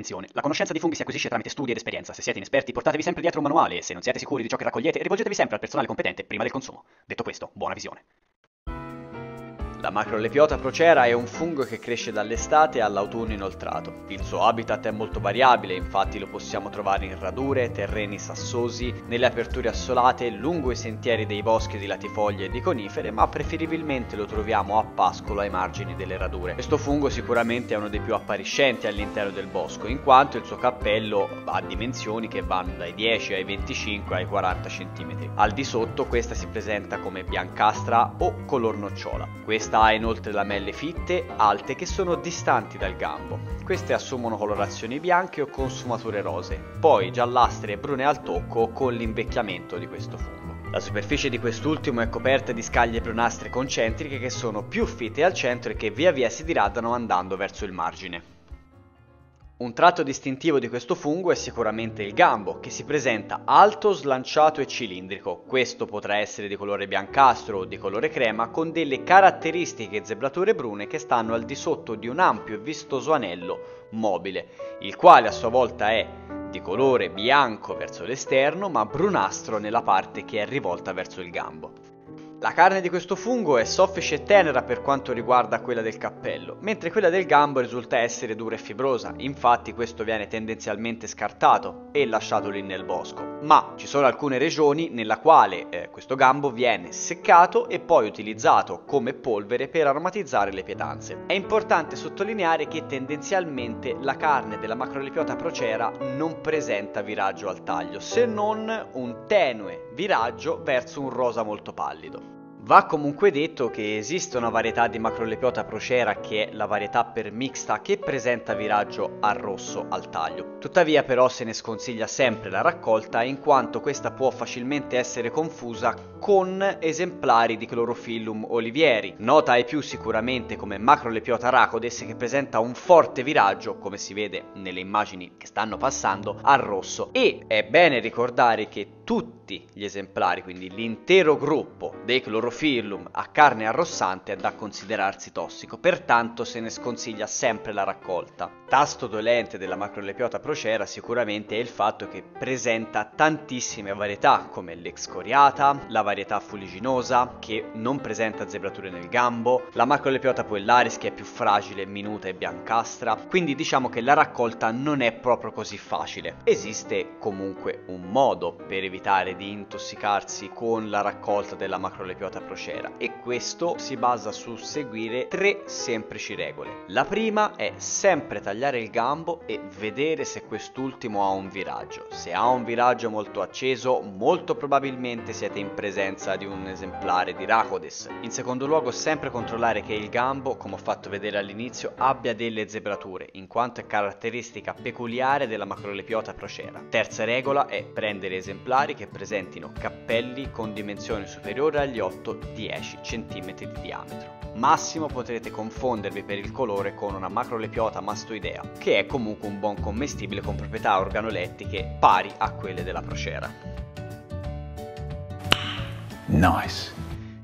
Attenzione, la conoscenza di funghi si acquisisce tramite studi ed esperienza. Se siete inesperti, portatevi sempre dietro un manuale e se non siete sicuri di ciò che raccogliete, rivolgetevi sempre al personale competente prima del consumo. Detto questo, buona visione. La Macrolepiota procera è un fungo che cresce dall'estate all'autunno inoltrato. Il suo habitat è molto variabile, infatti lo possiamo trovare in radure, terreni sassosi, nelle aperture assolate, lungo i sentieri dei boschi di latifoglie e di conifere, ma preferibilmente lo troviamo a pascolo ai margini delle radure. Questo fungo sicuramente è uno dei più appariscenti all'interno del bosco, in quanto il suo cappello ha dimensioni che vanno dai 10 ai 25 ai 40 cm. Al di sotto questa si presenta come biancastra o color nocciola. Questa ha inoltre lamelle fitte, alte, che sono distanti dal gambo. Queste assumono colorazioni bianche o con sfumature rosee, poi giallastre e brune al tocco con l'invecchiamento di questo fungo. La superficie di quest'ultimo è coperta di scaglie brunastre concentriche che sono più fitte al centro e che via via si diradano andando verso il margine. Un tratto distintivo di questo fungo è sicuramente il gambo, che si presenta alto, slanciato e cilindrico. Questo potrà essere di colore biancastro o di colore crema, con delle caratteristiche zebrature brune che stanno al di sotto di un ampio e vistoso anello mobile, il quale a sua volta è di colore bianco verso l'esterno, ma brunastro nella parte che è rivolta verso il gambo. La carne di questo fungo è soffice e tenera per quanto riguarda quella del cappello, mentre quella del gambo risulta essere dura e fibrosa, infatti questo viene tendenzialmente scartato e lasciato lì nel bosco. Ma ci sono alcune regioni nella quale questo gambo viene seccato e poi utilizzato come polvere per aromatizzare le pietanze. È importante sottolineare che tendenzialmente la carne della Macrolepiota procera non presenta viraggio al taglio, se non un tenue viraggio verso un rosa molto pallido. Va comunque detto che esiste una varietà di Macrolepiota procera, che è la varietà per mixta, che presenta viraggio al rosso al taglio. Tuttavia però se ne sconsiglia sempre la raccolta, in quanto questa può facilmente essere confusa con esemplari di Chlorophyllum olivieri, nota ai più sicuramente come Macrolepiota rhacodes, che presenta un forte viraggio, come si vede nelle immagini che stanno passando, al rosso. E è bene ricordare che tutti gli esemplari, quindi l'intero gruppo dei Chlorophyllum a carne arrossante, è da considerarsi tossico, pertanto se ne sconsiglia sempre la raccolta. Tasto dolente della Macrolepiota procera sicuramente è il fatto che presenta tantissime varietà, come l'excoriata, la varietà fuliginosa, che non presenta zebrature nel gambo, la Macrolepiota puellaris, che è più fragile, minuta e biancastra, quindi diciamo che la raccolta non è proprio così facile. Esiste comunque un modo per evitare di intossicarsi con la raccolta della Macrolepiota procera, e questo si basa su seguire 3 semplici regole. La prima è sempre tagliare il gambo e vedere se quest'ultimo ha un viraggio. Se ha un viraggio molto acceso, molto probabilmente siete in presenza di un esemplare di Rhacodes. In secondo luogo, sempre controllare che il gambo, come ho fatto vedere all'inizio, abbia delle zebrature, in quanto è caratteristica peculiare della Macrolepiota procera. Terza regola è prendere esemplari che presentino cappelli con dimensioni superiori agli 8-10 cm di diametro. Massimo potrete confondervi per il colore con una Macrolepiota mastoidea, che è comunque un buon commestibile con proprietà organolettiche pari a quelle della procera. Nice.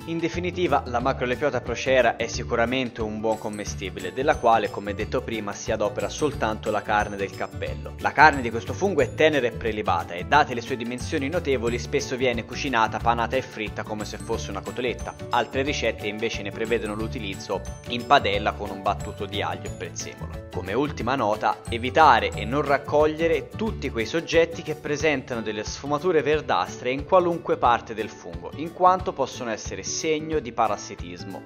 In definitiva, la Macrolepiota procera è sicuramente un buon commestibile, della quale, come detto prima, si adopera soltanto la carne del cappello. La carne di questo fungo è tenera e prelibata e, date le sue dimensioni notevoli, spesso viene cucinata, panata e fritta come se fosse una cotoletta. Altre ricette invece ne prevedono l'utilizzo in padella con un battuto di aglio e prezzemolo. Come ultima nota, evitare e non raccogliere tutti quei soggetti che presentano delle sfumature verdastre in qualunque parte del fungo, in quanto possono essere segno di parassitismo.